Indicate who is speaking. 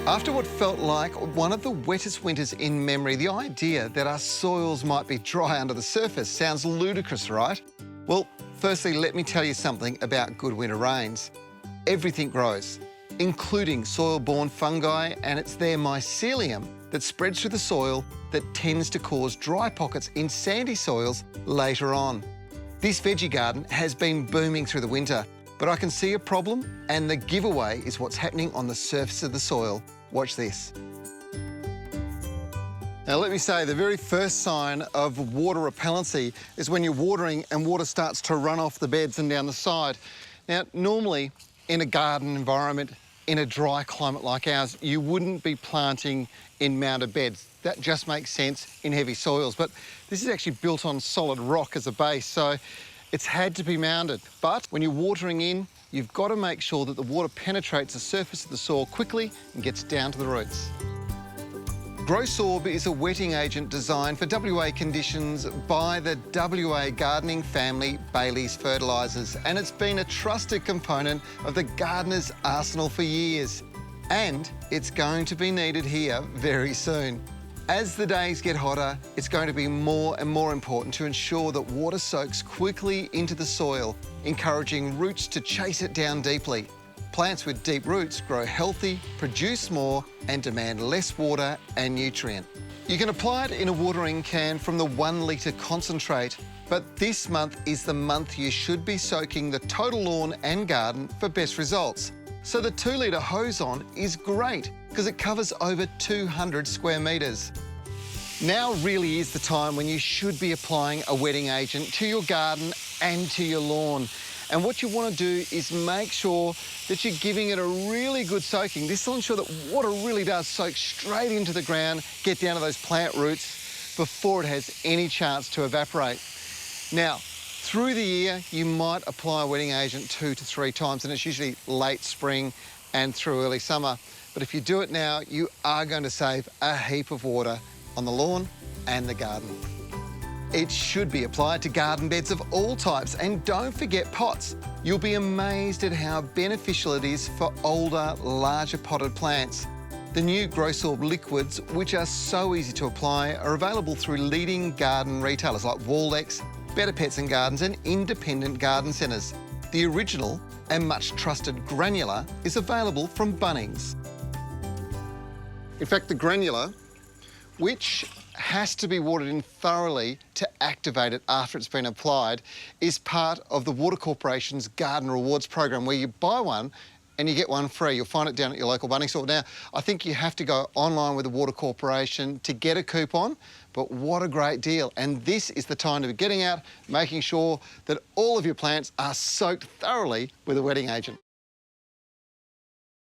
Speaker 1: After what felt like one of the wettest winters in memory, the idea that our soils might be dry under the surface sounds ludicrous, right? Well, firstly, let me tell you something about good winter rains. Everything grows, including soil-borne fungi, and it's their mycelium that spreads through the soil that tends to cause dry pockets in sandy soils later on. This veggie garden has been booming through the winter, but I can see a problem, and the giveaway is what's happening on the surface of the soil. Watch this. Now, let me say, the very first sign of water repellency is when you're watering and water starts to run off the beds and down the side. Now, normally in a garden environment, in a dry climate like ours, you wouldn't be planting in mounded beds. That just makes sense in heavy soils, but this is actually built on solid rock as a base, so it's had to be mounded. But when you're watering in, you've got to make sure that the water penetrates the surface of the soil quickly and gets down to the roots. Grosorb is a wetting agent designed for WA conditions by the WA gardening family Bailey's Fertilisers, and it's been a trusted component of the gardener's arsenal for years. And it's going to be needed here very soon. As the days get hotter, it's going to be more and more important to ensure that water soaks quickly into the soil, encouraging roots to chase it down deeply. Plants with deep roots grow healthy, produce more, and demand less water and nutrient. You can apply it in a watering can from the 1 litre concentrate, but this month is the month you should be soaking the total lawn and garden for best results. So the 2 litre hose on is great because it covers over 200 square metres. Now really is the time when you should be applying a wetting agent to your garden and to your lawn. And what you want to do is make sure that you're giving it a really good soaking. This will ensure that water really does soak straight into the ground, get down to those plant roots before it has any chance to evaporate. Now, through the year, you might apply a wetting agent 2 to 3 times, and it's usually late spring and through early summer. But if you do it now, you are going to save a heap of water on the lawn and the garden. It should be applied to garden beds of all types, and don't forget pots. You'll be amazed at how beneficial it is for older, larger potted plants. The new Grosorb liquids, which are so easy to apply, are available through leading garden retailers like Waldecks, Better Pets and Gardens and independent garden centres. The original and much trusted granular is available from Bunnings. In fact, the granular, which has to be watered in thoroughly to activate it after it's been applied, is part of the Water Corporation's Garden Rewards program, where you buy one and you get one free. You'll find it down at your local Bunnings store. Now, I think you have to go online with the Water Corporation to get a coupon, but what a great deal. And this is the time to be getting out, making sure that all of your plants are soaked thoroughly with a wetting agent.